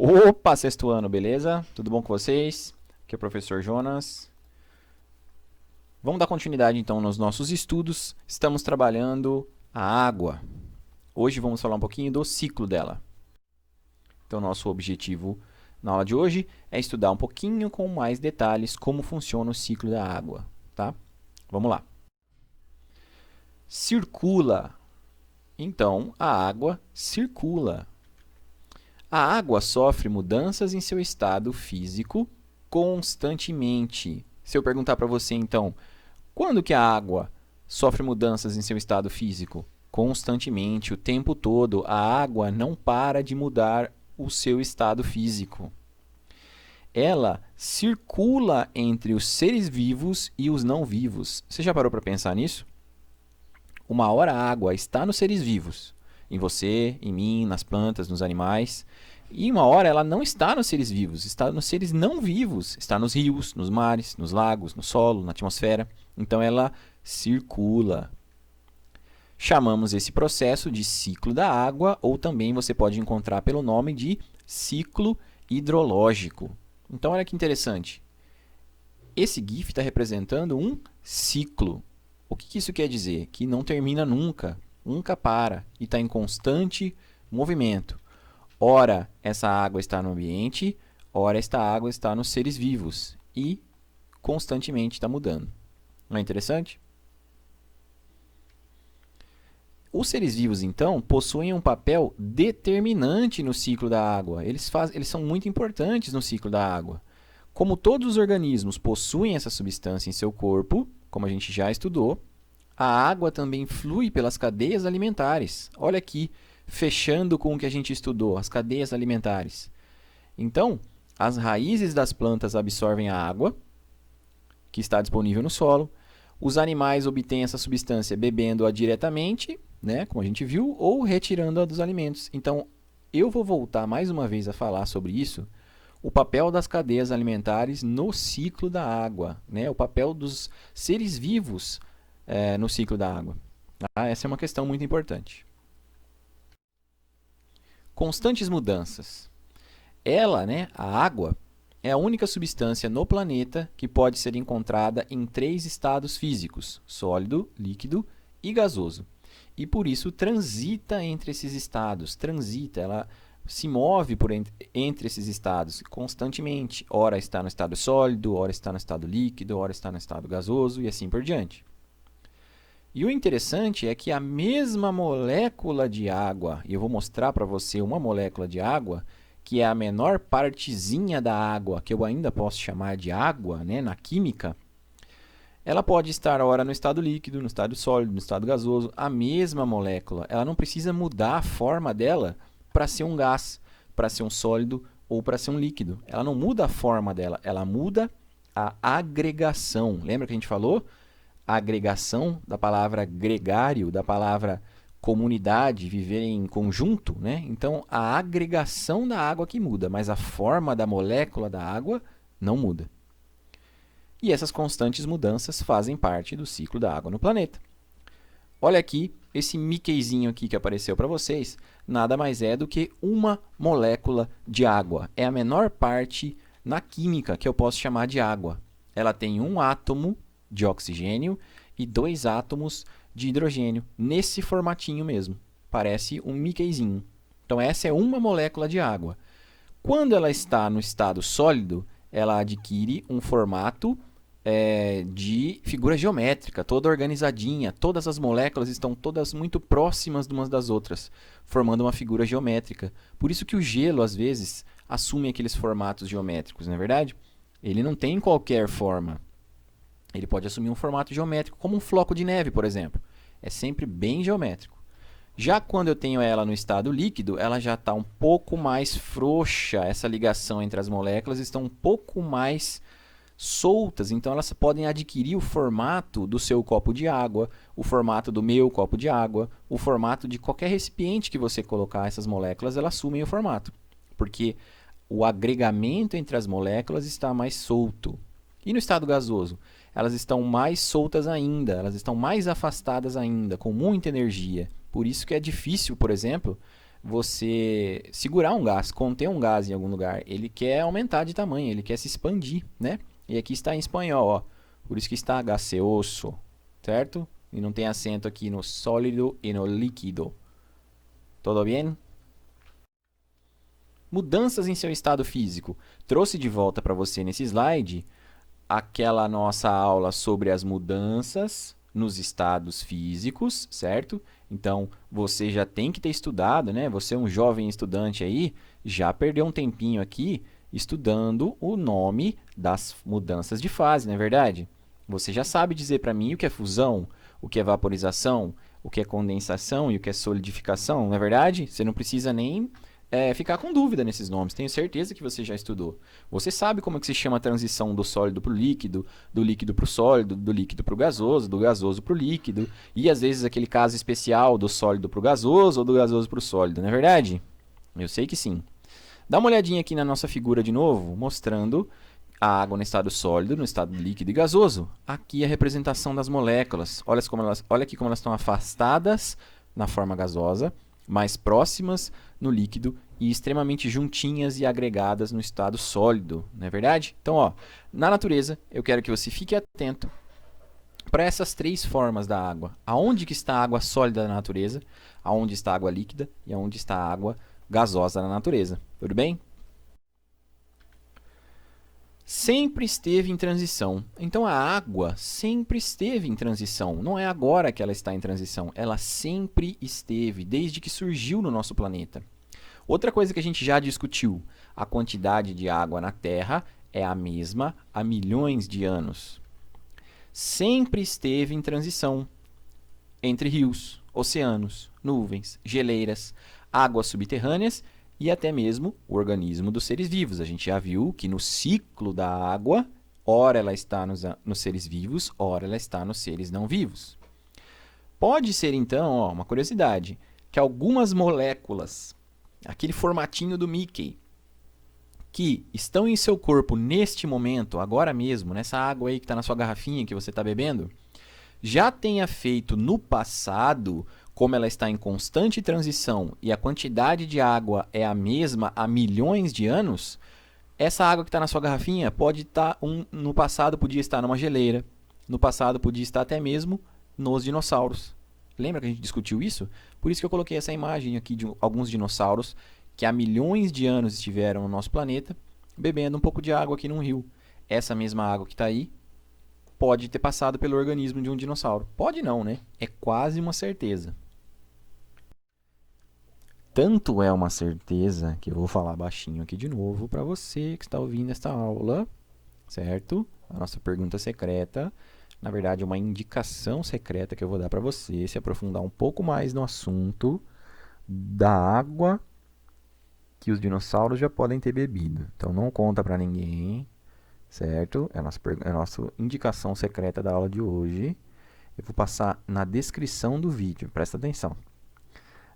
Opa, sexto ano, beleza? Tudo bom com vocês? Aqui é o professor Jonas. Vamos dar continuidade então nos nossos estudos. Estamos trabalhando a água. Hoje vamos falar um pouquinho do ciclo dela. Então, nosso objetivo na aula de hoje é estudar um pouquinho com mais detalhes como funciona o ciclo da água, tá? Vamos lá. Circula. Então, a água circula. A água sofre mudanças em seu estado físico constantemente. Se eu perguntar para você, então, quando que a água sofre mudanças em seu estado físico? Constantemente, o tempo todo. A água não para de mudar o seu estado físico. Ela circula entre os seres vivos e os não vivos. Você já parou para pensar nisso? Uma hora a água está nos seres vivos, em você, em mim, nas plantas, nos animais. E uma hora ela não está nos seres vivos, está nos seres não vivos. Está nos rios, nos mares, nos lagos, no solo, na atmosfera. Então ela circula. Chamamos esse processo de ciclo da água, ou também você pode encontrar pelo nome de ciclo hidrológico. Então olha que interessante. Esse GIF está representando um ciclo. O que isso quer dizer? Que não termina nunca, nunca para e está em constante movimento. Ora, essa água está no ambiente, ora, esta água está nos seres vivos e constantemente está mudando. Não é interessante? Os seres vivos, então, possuem um papel determinante no ciclo da água. Eles são muito importantes no ciclo da água. Como todos os organismos possuem essa substância em seu corpo, como a gente já estudou, a água também flui pelas cadeias alimentares. Olha aqui, fechando com o que a gente estudou, as cadeias alimentares. Então, as raízes das plantas absorvem a água, que está disponível no solo. Os animais obtêm essa substância bebendo-a diretamente, né, como a gente viu, ou retirando-a dos alimentos. Então, eu vou voltar mais uma vez a falar sobre isso, o papel das cadeias alimentares no ciclo da água, né? O papel dos seres vivos no ciclo da água. Tá? Essa é uma questão muito importante. Constantes mudanças. Ela, né, a água, é a única substância no planeta que pode ser encontrada em 3 estados físicos, sólido, líquido e gasoso. E por isso transita entre esses estados, ela se move entre esses estados constantemente. Ora está no estado sólido, ora está no estado líquido, ora está no estado gasoso e assim por diante. E o interessante é que a mesma molécula de água, e eu vou mostrar para você uma molécula de água, que é a menor partezinha da água, que eu ainda posso chamar de água, né, na química, ela pode estar ora no estado líquido, no estado sólido, no estado gasoso, a mesma molécula. Ela não precisa mudar a forma dela para ser um gás, para ser um sólido ou para ser um líquido. Ela não muda a forma dela, ela muda a agregação. Lembra que a gente falou? A agregação da palavra gregário, da palavra comunidade, viver em conjunto, né? Então, a agregação da água que muda, mas a forma da molécula da água não muda. E essas constantes mudanças fazem parte do ciclo da água no planeta. Olha aqui, esse Mickeyzinho aqui que apareceu para vocês, nada mais é do que uma molécula de água. É a menor parte na química que eu posso chamar de água. Ela tem um átomo de oxigênio e 2 átomos de hidrogênio, nesse formatinho mesmo. Parece um Mickeyzinho. Então, essa é uma molécula de água. Quando ela está no estado sólido, ela adquire um formato de figura geométrica, toda organizadinha. Todas as moléculas estão todas muito próximas umas das outras, formando uma figura geométrica. Por isso que o gelo, às vezes, assume aqueles formatos geométricos, não é verdade? Ele não tem qualquer forma. Ele pode assumir um formato geométrico, como um floco de neve, por exemplo. É sempre bem geométrico. Já quando eu tenho ela no estado líquido, ela já está um pouco mais frouxa. Essa ligação entre as moléculas está um pouco mais soltas. Então, elas podem adquirir o formato do seu copo de água, o formato do meu copo de água, o formato de qualquer recipiente que você colocar essas moléculas, elas assumem o formato. Porque o agregamento entre as moléculas está mais solto. E no estado gasoso? Elas estão mais soltas ainda, elas estão mais afastadas ainda, com muita energia. Por isso que é difícil, por exemplo, você segurar um gás, conter um gás em algum lugar, ele quer aumentar de tamanho, ele quer se expandir, né? E aqui está em espanhol, ó. Por isso que está gaseoso, certo? E não tem acento aqui no sólido e no líquido. Todo bem? Mudanças em seu estado físico. Trouxe de volta para você nesse slide aquela nossa aula sobre as mudanças nos estados físicos, certo? Então, você já tem que ter estudado, né? Você é um jovem estudante aí, já perdeu um tempinho aqui estudando o nome das mudanças de fase, não é verdade? Você já sabe dizer para mim o que é fusão, o que é vaporização, o que é condensação e o que é solidificação, não é verdade? Você não precisa nem ficar com dúvida nesses nomes. Tenho certeza que você já estudou. Você sabe como é que se chama a transição do sólido para o líquido, do líquido para o sólido, do líquido para o gasoso, do gasoso para o líquido, e às vezes aquele caso especial do sólido para o gasoso ou do gasoso para o sólido, não é verdade? Eu sei que sim. Dá uma olhadinha aqui na nossa figura de novo, mostrando a água no estado sólido, no estado líquido e gasoso. Aqui a representação das moléculas. Olha aqui como elas estão afastadas na forma gasosa, mais próximas no líquido e extremamente juntinhas e agregadas no estado sólido, não é verdade? Então, ó, na natureza, eu quero que você fique atento para essas três formas da água. Aonde que está a água sólida na natureza, aonde está a água líquida e aonde está a água gasosa na natureza. Tudo bem? Sempre esteve em transição. Então a água sempre esteve em transição. Não é agora que ela está em transição. Ela sempre esteve, desde que surgiu no nosso planeta. Outra coisa que a gente já discutiu: a quantidade de água na Terra é a mesma há milhões de anos. Sempre esteve em transição entre rios, oceanos, nuvens, geleiras, águas subterrâneas e até mesmo o organismo dos seres vivos. A gente já viu que no ciclo da água, ora ela está nos seres vivos, ora ela está nos seres não vivos. Pode ser então, ó, uma curiosidade, que algumas moléculas, aquele formatinho do Mickey, que estão em seu corpo neste momento, agora mesmo, nessa água aí que está na sua garrafinha que você está bebendo, já tenha feito no passado, como ela está em constante transição e a quantidade de água é a mesma há milhões de anos, essa água que está na sua garrafinha pode estar, no passado podia estar numa geleira, no passado podia estar até mesmo nos dinossauros. Lembra que a gente discutiu isso? Por isso que eu coloquei essa imagem aqui de alguns dinossauros que há milhões de anos estiveram no nosso planeta, bebendo um pouco de água aqui num rio. Essa mesma água que está aí pode ter passado pelo organismo de um dinossauro. Pode não, né? É quase uma certeza. Tanto é uma certeza que eu vou falar baixinho aqui de novo para você que está ouvindo esta aula, certo? A nossa pergunta secreta, na verdade, é uma indicação secreta que eu vou dar para você se aprofundar um pouco mais no assunto da água que os dinossauros já podem ter bebido. Então, não conta para ninguém, certo? É a nossa indicação secreta da aula de hoje. Eu vou passar na descrição do vídeo, presta atenção.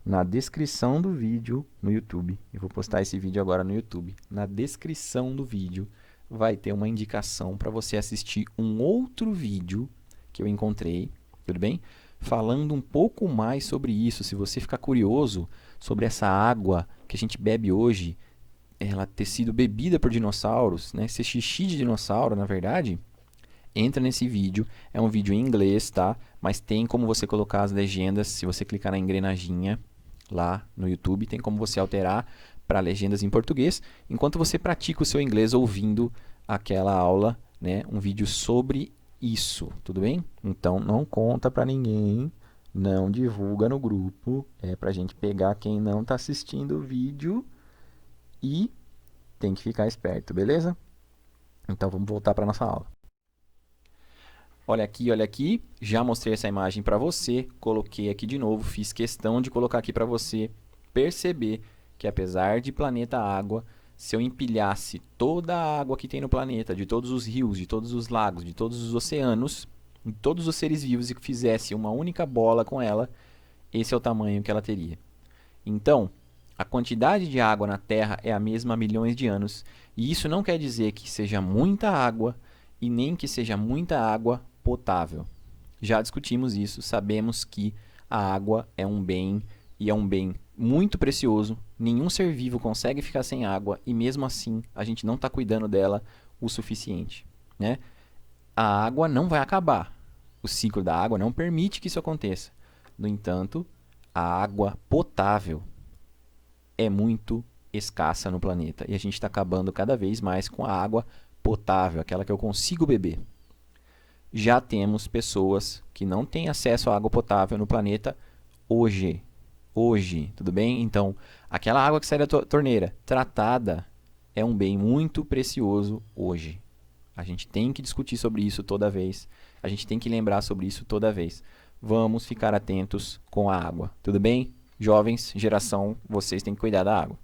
Na descrição do vídeo no YouTube, eu vou postar esse vídeo agora no YouTube. Na descrição do vídeo vai ter uma indicação para você assistir um outro vídeo que eu encontrei, tudo bem? Falando um pouco mais sobre isso. Se você ficar curioso sobre essa água que a gente bebe hoje, ela ter sido bebida por dinossauros, né? Ser xixi de dinossauro, na verdade, entra nesse vídeo. É um vídeo em inglês, tá? Mas tem como você colocar as legendas. Se você clicar na engrenadinha lá no YouTube, tem como você alterar para legendas em português, enquanto você pratica o seu inglês ouvindo aquela aula, né? Um vídeo sobre isso, tudo bem? Então não conta para ninguém, não divulga no grupo, é para a gente pegar quem não está assistindo o vídeo e tem que ficar esperto, beleza? Então vamos voltar para nossa aula. Olha aqui, já mostrei essa imagem para você, coloquei aqui de novo, fiz questão de colocar aqui para você perceber que apesar de planeta água, se eu empilhasse toda a água que tem no planeta, de todos os rios, de todos os lagos, de todos os oceanos, em todos os seres vivos e fizesse uma única bola com ela, esse é o tamanho que ela teria. Então, a quantidade de água na Terra é a mesma há milhões de anos, e isso não quer dizer que seja muita água e nem que seja muita água potável. Já discutimos isso, sabemos que a água é um bem e é um bem muito precioso, nenhum ser vivo consegue ficar sem água e mesmo assim a gente não está cuidando dela o suficiente, né? A água não vai acabar, o ciclo da água não permite que isso aconteça. No entanto, a água potável é muito escassa no planeta e a gente está acabando cada vez mais com a água potável, aquela que eu consigo beber. Já temos pessoas que não têm acesso à água potável no planeta hoje. Hoje, tudo bem? Então, aquela água que sai da torneira, tratada, é um bem muito precioso hoje. A gente tem que discutir sobre isso toda vez. A gente tem que lembrar sobre isso toda vez. Vamos ficar atentos com a água, tudo bem? Jovens, geração, vocês têm que cuidar da água.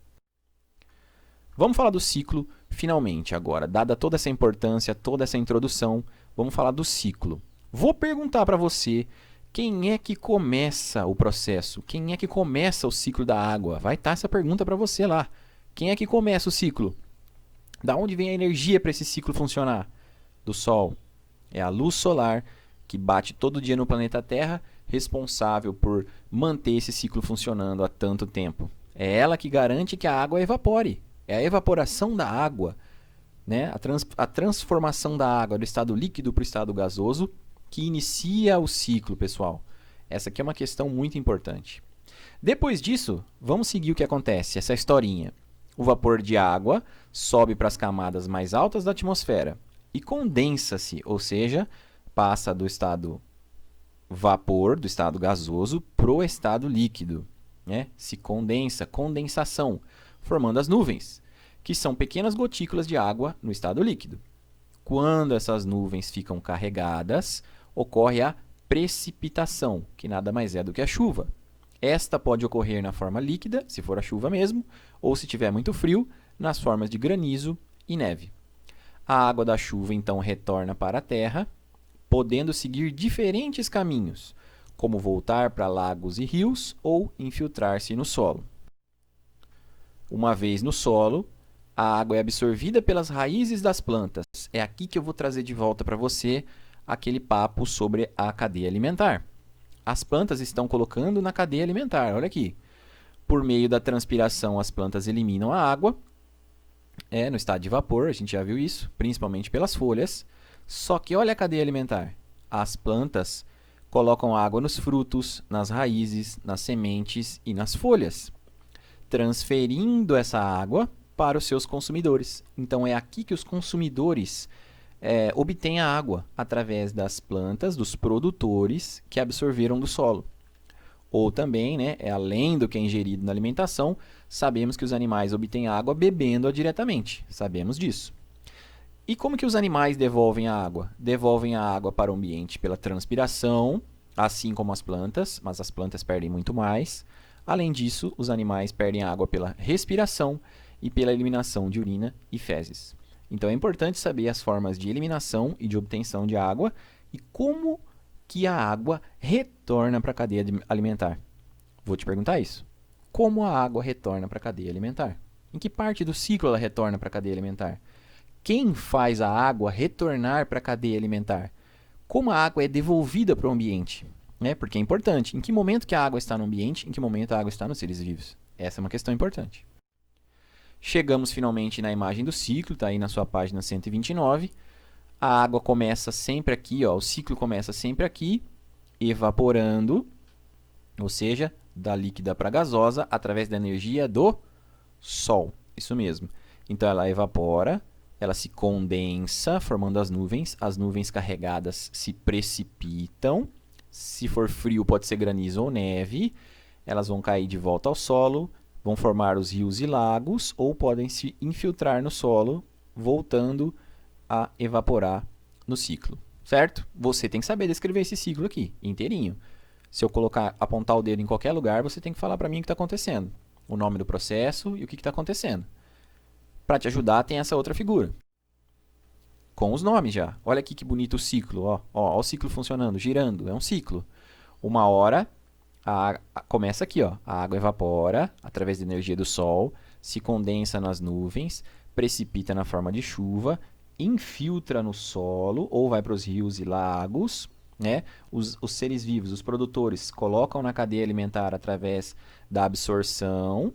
Vamos falar do ciclo, finalmente, agora. Dada toda essa importância, toda essa introdução, vamos falar do ciclo. Vou perguntar para você quem é que começa o processo? Quem é que começa o ciclo da água? Vai estar essa pergunta para você lá. Quem é que começa o ciclo? Da onde vem a energia para esse ciclo funcionar? Do Sol. É a luz solar que bate todo dia no planeta Terra, responsável por manter esse ciclo funcionando há tanto tempo. É ela que garante que a água evapore. É a evaporação da água, né? A transformação da água do estado líquido para o estado gasoso que inicia o ciclo, pessoal. Essa aqui é uma questão muito importante. Depois disso, vamos seguir o que acontece, essa historinha. O vapor de água sobe para as camadas mais altas da atmosfera e condensa-se, ou seja, passa do estado vapor, do estado gasoso, para o estado líquido. Né? Se condensa, condensação, formando as nuvens, que são pequenas gotículas de água no estado líquido. Quando essas nuvens ficam carregadas, ocorre a precipitação, que nada mais é do que a chuva. Esta pode ocorrer na forma líquida, se for a chuva mesmo, ou se tiver muito frio, nas formas de granizo e neve. A água da chuva então retorna para a terra, podendo seguir diferentes caminhos, como voltar para lagos e rios ou infiltrar-se no solo. Uma vez no solo, a água é absorvida pelas raízes das plantas. É aqui que eu vou trazer de volta para você aquele papo sobre a cadeia alimentar. As plantas estão colocando na cadeia alimentar, olha aqui. Por meio da transpiração, as plantas eliminam a água, no estado de vapor, a gente já viu isso, principalmente pelas folhas. Só que olha a cadeia alimentar. As plantas colocam água nos frutos, nas raízes, nas sementes e nas folhas, transferindo essa água para os seus consumidores. Então, é aqui que os consumidores obtêm a água, através das plantas, dos produtores que absorveram do solo. Ou também, além do que é ingerido na alimentação, sabemos que os animais obtêm água bebendo-a diretamente. Sabemos disso. E como que os animais devolvem a água? Devolvem a água para o ambiente pela transpiração, assim como as plantas, mas as plantas perdem muito mais. Além disso, os animais perdem água pela respiração e pela eliminação de urina e fezes. Então é importante saber as formas de eliminação e de obtenção de água e como que a água retorna para a cadeia alimentar. Vou te perguntar isso. Como a água retorna para a cadeia alimentar? Em que parte do ciclo ela retorna para a cadeia alimentar? Quem faz a água retornar para a cadeia alimentar? Como a água é devolvida para o ambiente? Porque é importante. Em que momento que a água está no ambiente? Em que momento a água está nos seres vivos? Essa é uma questão importante. Chegamos finalmente na imagem do ciclo, está aí na sua página 129. A água começa sempre aqui, o ciclo começa sempre aqui, evaporando, ou seja, da líquida para gasosa, através da energia do Sol. Isso mesmo. Então, ela evapora, ela se condensa, formando as nuvens carregadas se precipitam. Se for frio, pode ser granizo ou neve. Elas vão cair de volta ao solo, vão formar os rios e lagos, ou podem se infiltrar no solo, voltando a evaporar no ciclo, certo? Você tem que saber descrever esse ciclo aqui, inteirinho. Se eu apontar o dedo em qualquer lugar, você tem que falar para mim o que está acontecendo. O nome do processo e o que está acontecendo. Para te ajudar, tem essa outra figura. Com os nomes já. Olha aqui que bonito o ciclo. Ó, o ciclo funcionando, girando. É um ciclo. Uma hora, começa aqui. A água evapora através da energia do Sol, se condensa nas nuvens, precipita na forma de chuva, infiltra no solo ou vai para os rios e lagos, né? Os seres vivos, os produtores, colocam na cadeia alimentar através da absorção,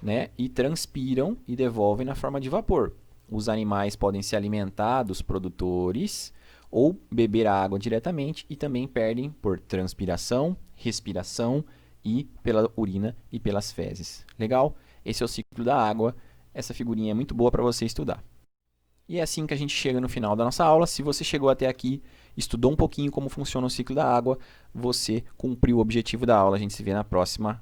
né? E transpiram e devolvem na forma de vapor. Os animais podem se alimentar dos produtores ou beber a água diretamente e também perdem por transpiração, respiração e pela urina e pelas fezes. Legal? Esse é o ciclo da água. Essa figurinha é muito boa para você estudar. E é assim que a gente chega no final da nossa aula. Se você chegou até aqui, estudou um pouquinho como funciona o ciclo da água, você cumpriu o objetivo da aula. A gente se vê na próxima